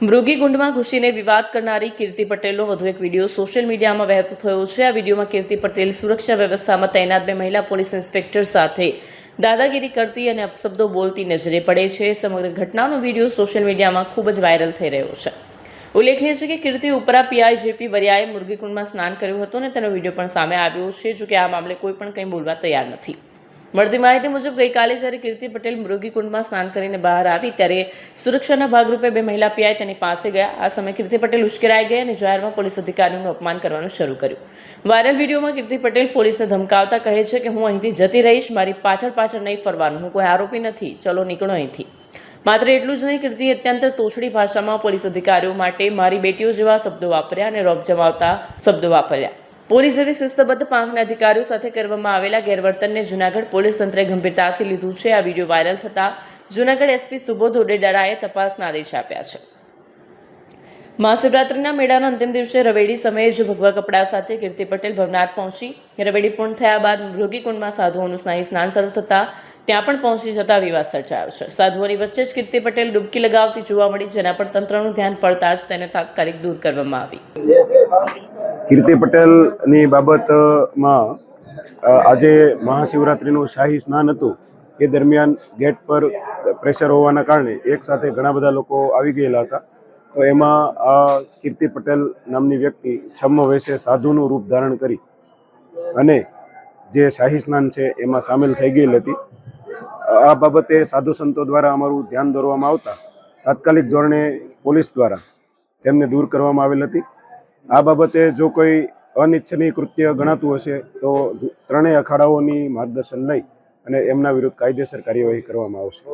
મૃગીકુંડમાં ઘૂસીને વિવાદ કરનારી કીર્તિ પટેલનો વધુ એક વિડીયો સોશિયલ મીડિયામાં વહેતો થયો છે। આ વિડીયોમાં કીર્તિ પટેલ સુરક્ષા વ્યવસ્થામાં તૈનાત 2 મહિલા પોલીસ ઇન્સ્પેક્ટર સાથે દાદાગીરી કરતી અને અપશબ્દો બોલતી નજરે પડે છે। સમગ્ર ઘટનાનો વિડીયો સોશિયલ મીડિયામાં ખૂબ જ વાયરલ થઈ રહ્યો છે। ઉલ્લેખનીય છે કે કીર્તિ ઉપરા પીઆઈ જેપી વરિયાએ મૃગીકુંડમાં સ્નાન કર્યું હતું અને તેનો વિડીયો પણ સામે આવ્યો છે। જો કે આ મામલે કોઈ પણ કંઈ બોલવા તૈયાર નથી। મળતી માહિતી મુજબ ગઈકાલે જ્યારે કીર્તિ પટેલ મૃગીકુંડમાં સ્નાન કરીને બહાર આવી ત્યારે સુરક્ષાના ભાગરૂપે 2 મહિલા પીઆઈ તેની પાસે ગયા। આ સમયે કીર્તિ પટેલ ઉશ્કેરાઈ ગઈ અને જાહેરમાં પોલીસ અધિકારીઓનું અપમાન કરવાનું શરૂ કર્યું। વાયરલ વિડીયોમાં કીર્તિ પટેલ પોલીસને ધમકાવતા કહે છે કે હું અહીંથી જતી રહીશ, મારી પાછળ નહીં ફરવાનું, હું કોઈ આરોપી નથી, ચલો નીકળો અહીંથી। માત્ર એટલું જ નહીં, કીર્તિએ અત્યંત તોછડી ભાષામાં પોલીસ અધિકારીઓ માટે મારી બેટીઓ જેવા શબ્દો વાપર્યા અને રોબ જમાવતા શબ્દો વાપર્યા। પોલીસ જેવી શિસ્તબદ્ધ પાંખના અધિકારીઓ સાથે કરવામાં આવેલા ગેરવર્તનને જૂનાગઢ પોલીસ તંત્રે ગંભીરતાથી લીધું છે। આ વિડીયો વાયરલ થતાં જૂનાગઢ એસપી સુબોધ ઓડેડાએ તપાસના આદેશ આપ્યા છે। મહાશિવરાત્રિના મેળાના અંતિમ દિવસે રવેડી સમયે જ ભગવા કપડા સાથે કીર્તિ પટેલ ભવનાથ પહોંચી। રવેડી પૂર્ણ થયા બાદ મૃગીકુંડમાં સાધુઓનું સ્નાન શરૂ થતાં ત્યાં પણ પહોંચી જતા વિવાદ સર્જાયો છે। સાધુઓની વચ્ચે જ કીર્તિ પટેલ ડૂબકી લગાવતી જોવા મળી, જેના પર તંત્રનું ધ્યાન પડતા જ તેને તાત્કાલિક દૂર કરવામાં આવી। કીર્તિ પટેલની બાબતમાં આજે મહાશિવરાત્રિનું શાહી સ્નાન હતું। એ દરમિયાન ગેટ પર પ્રેશર હોવાના કારણે એક સાથે ઘણા બધા લોકો આવી ગયેલા હતા। તો એમાં આ કીર્તિ પટેલ નામની વ્યક્તિ છમ્મ વેશે સાધુનું રૂપ ધારણ કરી અને જે શાહી સ્નાન છે એમાં સામેલ થઈ ગયેલી હતી। આ બાબતે સાધુ સંતો દ્વારા અમારું ધ્યાન દોરવામાં આવતા તાત્કાલિક ધોરણે પોલીસ દ્વારા તેમને દૂર કરવામાં આવેલ હતી। આ બાબતે જો કોઈ અનિચ્છનીય કૃત્ય ગણાતું હશે તો ત્રણેય અખાડાઓની માર્ગદર્શન લઈ અને એમના વિરુદ્ધ કાયદેસર કાર્યવાહી કરવામાં આવશે।